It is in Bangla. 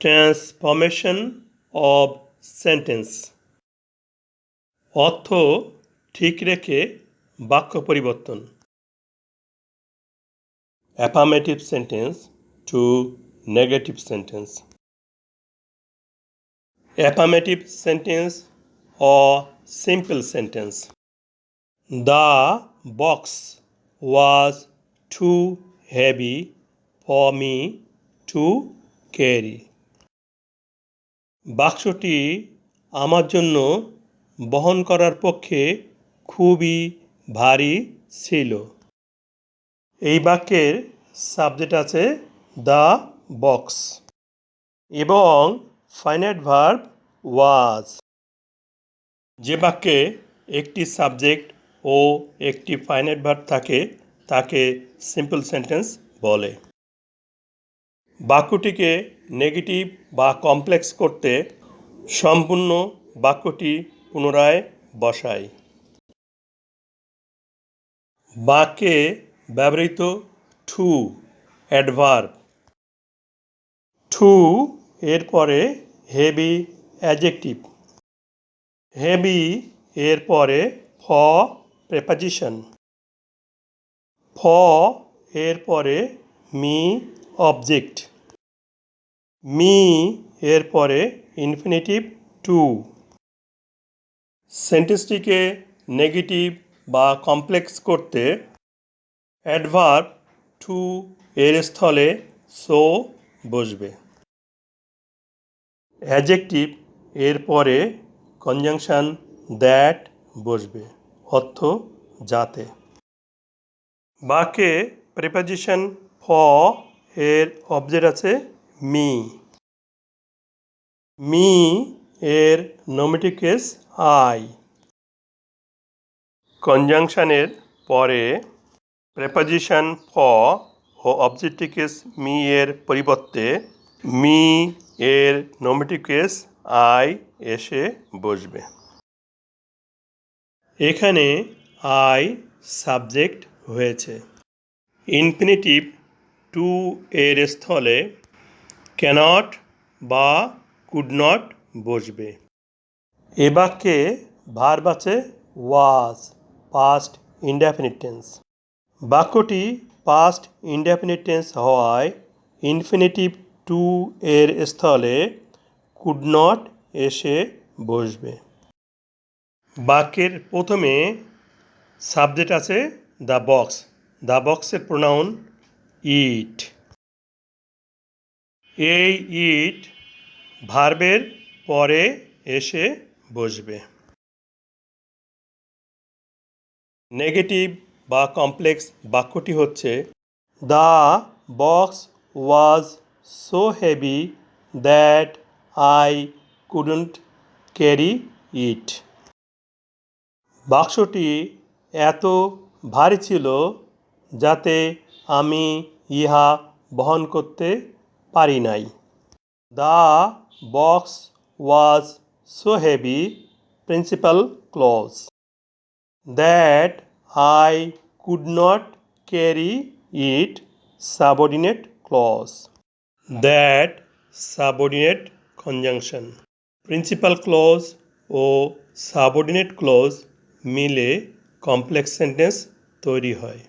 ট্রান্সফরমেশন অব সেন্টেন্স অর্থ ঠিক রেখে বাক্য পরিবর্তন। Affirmative sentence to negative sentence. Affirmative sentence or simple sentence. The box was too heavy for me to carry. বাক্সটি আমার জন্য বহন করার পক্ষে খুবই ভারী ছিল। এই বাক্যের সাবজেক্ট আছে দ্য বক্স এবং ফাইনাইট ভার্ব ওয়াজ। যে বাক্যে একটি সাবজেক্ট ও একটি ফাইনাইট ভার্ব থাকে তাকে সিম্পল সেন্টেন্স বলে। বাক্যটিকে নেগেটিভ বা কমপ্লেক্স করতে সম্পূর্ণ বাক্যটি পুনরায় বসাই। বাক্যে ব্যবহৃত টু অ্যাডভার্ব। টু এর পরে হেভি অ্যাডজেক্টিভ। হেভি এর পরে ফ প্রেপোজিশন। ফ এর পরে মি অবজেক্ট। মি এর পরে ইনফিনিটিভ টু। সেন্টেন্সটিকে নেগেটিভ বা কমপ্লেক্স করতে অ্যাডভার্ব টু এর স্থলে সো বসবে। অ্যাডজেক্টিভ এর পরে কনজাংশন দ্যাট বসবে, অর্থ যাতে। বাক্যে প্রিপোজিশন ফ এর অবজেক্ট আছে মি। মি এর নমিনেটিভ কেস আই। কনজাংশনের পরে প্রিপোজিশন ফ ও অবজেক্টিভ কেস মি এর পরিবর্তে মি এর নমিনেটিভ কেস আই এসে বসবে। এখানে আই সাবজেক্ট হয়েছে। ইনফিনিটিভ টু এর স্থলে ক্যানট বা কুড নট বসবে। এ বাক্যে ভার্ব আছে ওয়াজ, পাস্ট ইনডেফিনিট টেন্স। বাক্যটি পাস্ট ইনডেফিনিট টেন্স হওয়ায় ইনফিনিটিভ টু এর স্থলে কুড নট এসে বসবে। বাক্যের প্রথমে সাবজেক্ট আছে দ্য বক্স। দ্য বক্সের প্রোনাউন ইট। এই ইট ভার্বের পরে এসে বসবে। নেগেটিভ বা কমপ্লেক্স বাক্যটি হচ্ছে the box was so heavy that I couldn't carry ইট। বাক্সটি এত ভারী ছিল যাতে আমি ইহা বহন করতে পারি নাই। The box was so heavy principal clause that I could not carry it subordinate clause. That subordinate conjunction. Principal clause ও সাবঅর্ডিনেট ক্লজ মিলে কমপ্লেক্স সেন্টেন্স তৈরি হয়।